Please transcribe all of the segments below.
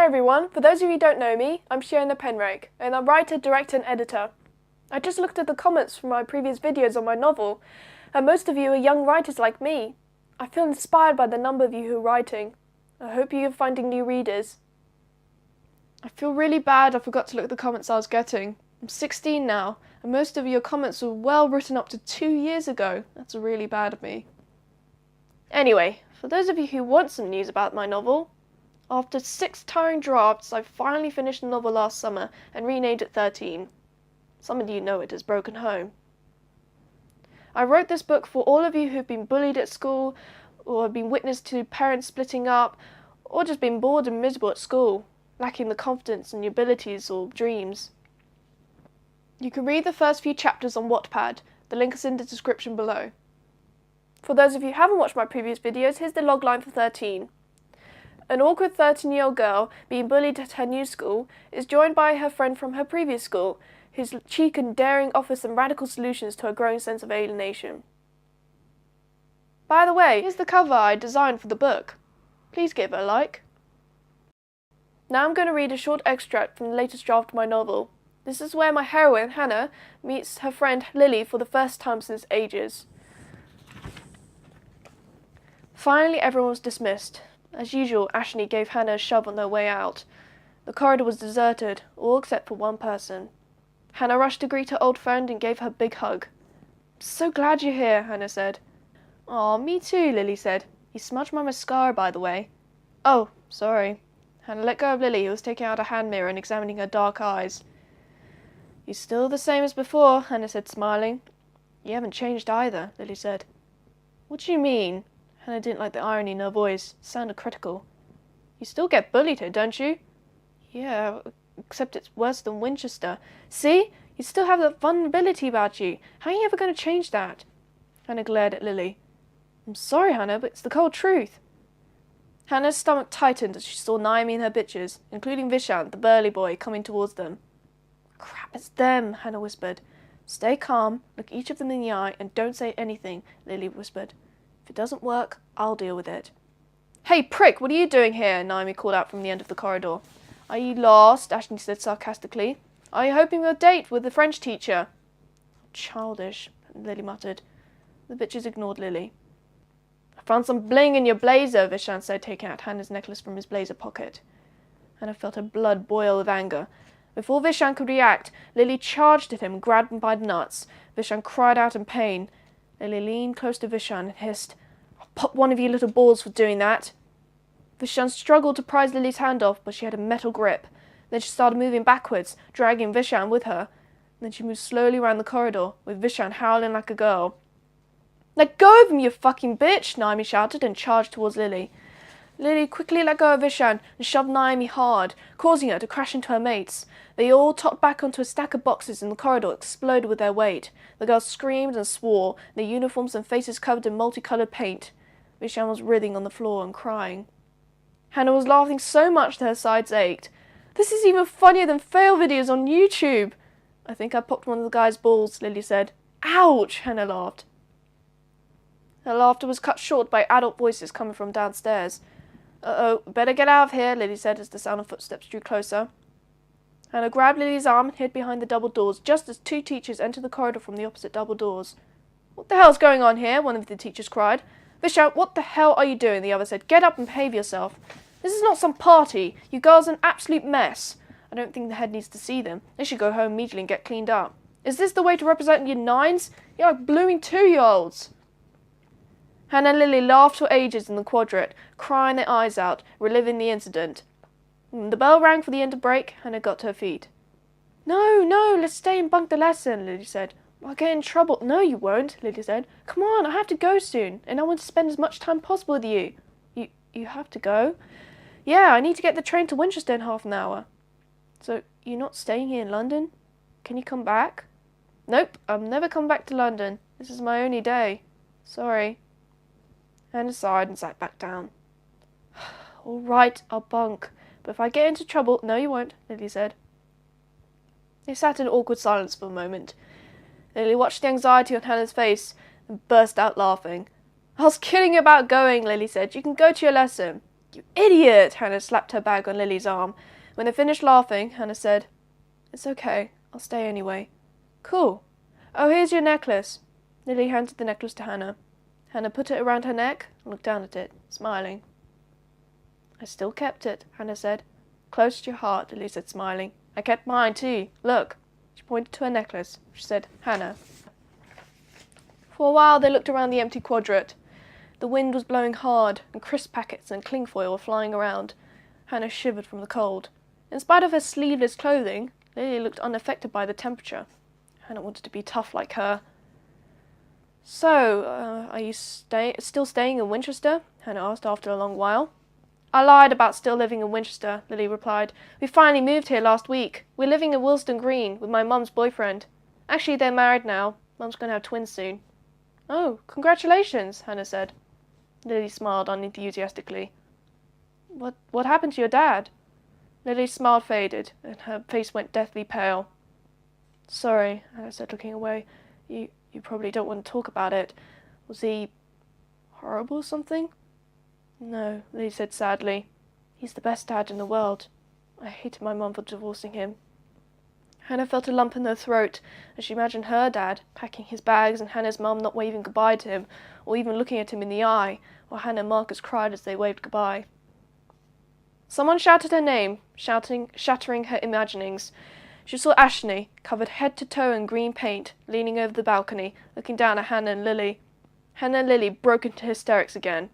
Hi everyone, for those of you who don't know me, I'm Shiona Penrake, and I'm writer, director and editor. I just looked at the comments from my previous videos on my novel, and most of you are young writers like me. I feel inspired by the number of you who are writing. I hope you are finding new readers. I feel really bad I forgot to look at the comments I was getting. I'm 16 now, and most of your comments were well written up to 2 years ago. That's really bad of me. Anyway, for those of you who want some news about my novel, after 6 tiring drafts, I finally finished the novel last summer and renamed it 13. Some of you know it as Broken Home. I wrote this book for all of you who've been bullied at school, or have been witness to parents splitting up, or just been bored and miserable at school, lacking the confidence in your abilities or dreams. You can read the first few chapters on Wattpad. The link is in the description below. For those of you who haven't watched my previous videos, here's the logline for 13. An awkward 13-year-old girl being bullied at her new school is joined by her friend from her previous school, whose cheek and daring offers some radical solutions to her growing sense of alienation. By the way, here's the cover I designed for the book. Please give it a like. Now I'm going to read a short extract from the latest draft of my novel. This is where my heroine, Hannah, meets her friend Lily for the first time since ages. Finally, everyone was dismissed. As usual, Ashley gave Hannah a shove on their way out. The corridor was deserted, all except for one person. Hannah rushed to greet her old friend and gave her a big hug. "I'm so glad you're here," Hannah said. "Aw, me too," Lily said. "You smudged my mascara, by the way." "Oh, sorry." Hannah let go of Lily, who was taking out a hand mirror and examining her dark eyes. "You're still the same as before," Hannah said, smiling. "You haven't changed either," Lily said. "What do you mean?" Hannah didn't like the irony in her voice. It sounded critical. "You still get bullied here, don't you?" "Yeah, except it's worse than Winchester. See? You still have that vulnerability about you. How are you ever going to change that?" Hannah glared at Lily. "I'm sorry, Hannah, but it's the cold truth." Hannah's stomach tightened as she saw Naomi and her bitches, including Vishant, the burly boy, coming towards them. "Crap, it's them," Hannah whispered. "Stay calm, look each of them in the eye, and don't say anything," Lily whispered. "If it doesn't work, I'll deal with it." "Hey, prick, what are you doing here?" Naomi called out from the end of the corridor. "Are you lost?" Ashley said sarcastically. "Are you hoping for a date with the French teacher?" "Childish," Lily muttered. The bitches ignored Lily. "I found some bling in your blazer," Vishant said, taking out Hannah's necklace from his blazer pocket. Hannah felt her blood boil with anger. Before Vishant could react, Lily charged at him and grabbed him by the nuts. Vishant cried out in pain. Lily leaned close to Vishant and hissed, "I'll pop one of you little balls for doing that." Vishant struggled to prise Lily's hand off, but she had a metal grip. Then she started moving backwards, dragging Vishant with her. Then she moved slowly around the corridor, with Vishant howling like a girl. "Let go of him, you fucking bitch!" Naomi shouted and charged towards Lily. Lily quickly let go of Vishant and shoved Naomi hard, causing her to crash into her mates. They all topped back onto a stack of boxes and the corridor exploded with their weight. The girls screamed and swore, their uniforms and faces covered in multicoloured paint. Vishant was writhing on the floor and crying. Hannah was laughing so much that her sides ached. "This is even funnier than fail videos on YouTube." "I think I popped one of the guy's balls," Lily said. "Ouch!" Hannah laughed. Her laughter was cut short by adult voices coming from downstairs. "Uh-oh, better get out of here," Lily said as the sound of footsteps drew closer. Hannah grabbed Lily's arm and hid behind the double doors just as 2 teachers entered the corridor from the opposite double doors. "What the hell's going on here?" one of the teachers cried. "Vishant, what the hell are you doing?" the other said. "Get up and behave yourself. This is not some party. You girls are an absolute mess. I don't think the head needs to see them. They should go home immediately and get cleaned up. Is this the way to represent your 9s? You're like blooming 2-year-olds. Hannah and Lily laughed for ages in the quadrante, crying their eyes out, reliving the incident. When the bell rang for the end of break, Hannah got to her feet. No, let's stay and bunk the lesson," Lily said. "I'll get in trouble." "No, you won't," Lily said. "Come on, I have to go soon, and I want to spend as much time possible with you." You have to go?" "Yeah, I need to get the train to Winchester in half an hour." "So you're not staying here in London? Can you come back?" "Nope, I'm never coming back to London. This is my only day. Sorry." Hannah sighed and sat back down. "All right, I'll bunk. But if I get into trouble—" "No, you won't," Lily said. They sat in awkward silence for a moment. Lily watched the anxiety on Hannah's face and burst out laughing. "I was kidding about going," Lily said. "You can go to your lesson." You idiot! Hannah slapped her bag on Lily's arm. When they finished laughing, Hannah said, It's okay. I'll stay anyway. Cool. Oh, here's your necklace. Lily handed the necklace to Hannah. Hannah put it around her neck and looked down at it, smiling. I still kept it, Hannah said. Close to your heart, Lily said, smiling. I kept mine too. Look. She pointed to her necklace. She said, Hannah. For a while they looked around the empty quadrant. The wind was blowing hard, and crisp packets and cling foil were flying around. Hannah shivered from the cold. In spite of her sleeveless clothing, Lily looked unaffected by the temperature. Hannah wanted to be tough like her. So, are you still staying in Winchester? Hannah asked after a long while. I lied about still living in Winchester, Lily replied. We finally moved here last week. We're living in Willesden Green with my mum's boyfriend. Actually, they're married now. Mum's going to have twins soon. Oh, congratulations, Hannah said. Lily smiled unenthusiastically. What happened to your dad? Lily's smile faded, and her face went deathly pale. Sorry, Hannah said, looking away. You probably don't want to talk about it. Was he horrible or something? No, Lily said sadly. He's the best dad in the world. I hated my mum for divorcing him. Hannah felt a lump in her throat as she imagined her dad packing his bags and Hannah's mum not waving goodbye to him or even looking at him in the eye, while Hannah and Marcus cried as they waved goodbye. Someone shouted her name, shattering her imaginings. She saw Ashley, covered head to toe in green paint, leaning over the balcony, looking down at Hannah and Lily. Hannah and Lily broke into hysterics again.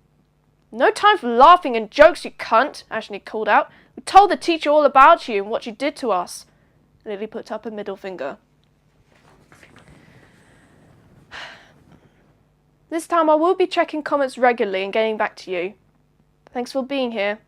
No time for laughing and jokes, you cunt, Ashley called out. We told the teacher all about you and what you did to us. Lily put up a middle finger. This time I will be checking comments regularly and getting back to you. Thanks for being here.